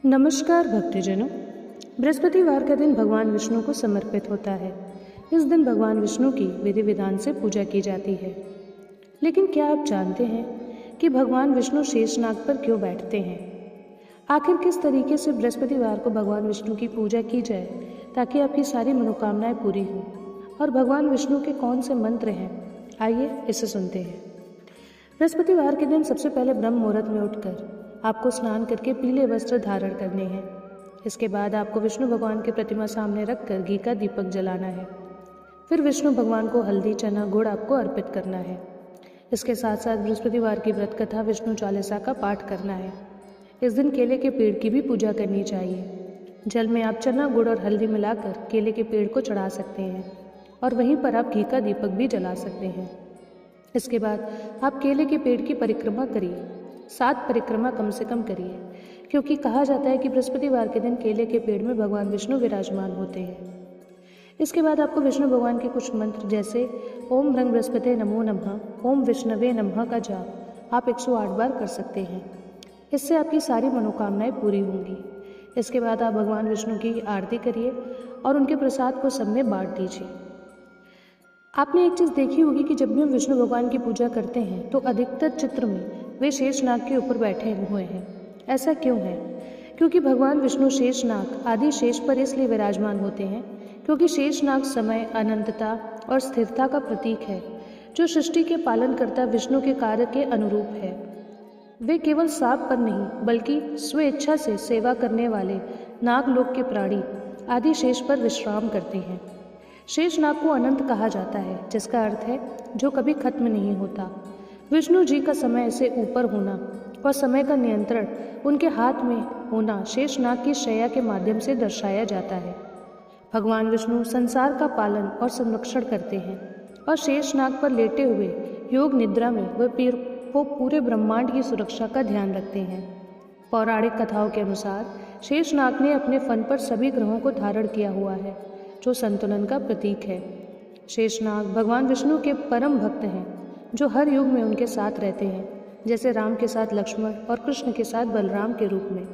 नमस्कार भक्तजनों। बृहस्पतिवार का दिन भगवान विष्णु को समर्पित होता है। इस दिन भगवान विष्णु की विधि विधान से पूजा की जाती है। लेकिन क्या आप जानते हैं कि भगवान विष्णु शेषनाग पर क्यों बैठते हैं? आखिर किस तरीके से बृहस्पतिवार को भगवान विष्णु की पूजा की जाए ताकि आपकी सारी मनोकामनाएं पूरी हों? और भगवान विष्णु के कौन से मंत्र हैं? आइए इसे सुनते हैं। बृहस्पतिवार के दिन सबसे पहले ब्रह्म मुहूर्त में उठकर आपको स्नान करके पीले वस्त्र धारण करने हैं। इसके बाद आपको विष्णु भगवान की प्रतिमा सामने रखकर घी का दीपक जलाना है। फिर विष्णु भगवान को हल्दी, चना, गुड़ आपको अर्पित करना है। इसके साथ साथ बृहस्पतिवार की व्रत कथा विष्णु चालीसा का पाठ करना है। इस दिन केले के पेड़ की भी पूजा करनी चाहिए। जल में आप चना, गुड़ और हल्दी मिलाकर केले के पेड़ को चढ़ा सकते हैं और वहीं पर आप घी का दीपक भी जला सकते हैं। इसके बाद आप केले के पेड़ की परिक्रमा करिए। 7 परिक्रमा कम से कम करिए, क्योंकि कहा जाता है कि बृहस्पतिवार के दिन केले के पेड़ में भगवान विष्णु विराजमान होते हैं। इसके बाद आपको विष्णु भगवान के कुछ मंत्र जैसे ओम भ्रंग बृहस्पते नमो नमः, ओम विष्णवे नमः का जाप आप 108 बार कर सकते हैं। इससे आपकी सारी मनोकामनाएं पूरी होंगी। इसके बाद आप भगवान विष्णु की आरती करिए और उनके प्रसाद को सब में बांट दीजिए। आपने एक चीज़ देखी होगी कि जब भी हम विष्णु भगवान की पूजा करते हैं तो अधिकतर चित्र में वे शेषनाग के ऊपर बैठे हुए हैं। ऐसा क्यों है? क्योंकि भगवान विष्णु शेषनाग आदि शेष पर इसलिए विराजमान होते हैं क्योंकि शेषनाग समय, अनंतता और स्थिरता का प्रतीक है, जो सृष्टि के पालनकर्ता विष्णु के कार्य के अनुरूप है। वे केवल सांप पर नहीं बल्कि स्वेच्छा से सेवा करने वाले नागलोक के प्राणी आदि शेष पर विश्राम करते हैं। शेषनाग को अनंत कहा जाता है, जिसका अर्थ है जो कभी खत्म नहीं होता। विष्णु जी का समय से ऊपर होना और समय का नियंत्रण उनके हाथ में होना शेषनाग की शैया के माध्यम से दर्शाया जाता है। भगवान विष्णु संसार का पालन और संरक्षण करते हैं और शेषनाग पर लेटे हुए योग निद्रा में वो पूरे ब्रह्मांड की सुरक्षा का ध्यान रखते हैं। पौराणिक कथाओं के अनुसार शेषनाग ने अपने फन पर सभी ग्रहों को धारण किया हुआ है, जो संतुलन का प्रतीक है। शेषनाग भगवान विष्णु के परम भक्त हैं, जो हर युग में उनके साथ रहते हैं, जैसे राम के साथ लक्ष्मण और कृष्ण के साथ बलराम के रूप में।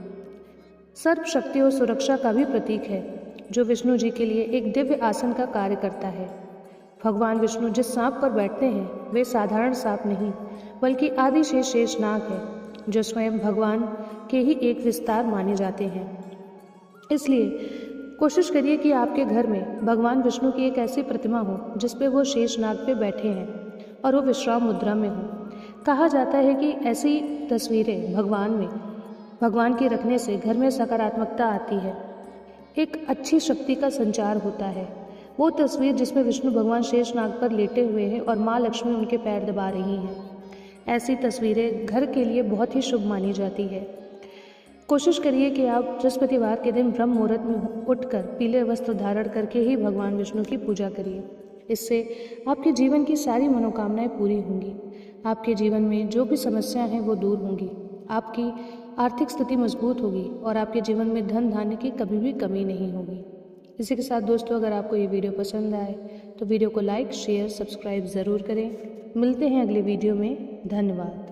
सर्व शक्ति और सुरक्षा का भी प्रतीक है, जो विष्णु जी के लिए एक दिव्य आसन का कार्य करता है। भगवान विष्णु जिस सांप पर बैठते हैं वे साधारण सांप नहीं बल्कि आदिशेष शेषनाग है, जो स्वयं भगवान के ही एक विस्तार माने जाते हैं। इसलिए कोशिश करिए कि आपके घर में भगवान विष्णु की एक ऐसी प्रतिमा हो जिस पे वो शेषनाग पे बैठे हैं और वो विश्राम मुद्रा में हो। कहा जाता है कि ऐसी तस्वीरें भगवान की रखने से घर में सकारात्मकता आती है, एक अच्छी शक्ति का संचार होता है। वो तस्वीर जिसमें विष्णु भगवान शेषनाग पर लेटे हुए हैं और माँ लक्ष्मी उनके पैर दबा रही हैं, ऐसी तस्वीरें घर के लिए बहुत ही शुभ मानी जाती है। कोशिश करिए कि आप बृहस्पतिवार के दिन ब्रह्म मुहूर्त में उठकर पीले वस्त्र धारण करके ही भगवान विष्णु की पूजा करिए। इससे आपके जीवन की सारी मनोकामनाएं पूरी होंगी। आपके जीवन में जो भी समस्याएं हैं वो दूर होंगी। आपकी आर्थिक स्थिति मजबूत होगी और आपके जीवन में धन धान्य की कभी भी कमी नहीं होगी। इसी के साथ दोस्तों, अगर आपको ये वीडियो पसंद आए तो वीडियो को लाइक, शेयर, सब्सक्राइब ज़रूर करें। मिलते हैं अगले वीडियो में। धन्यवाद।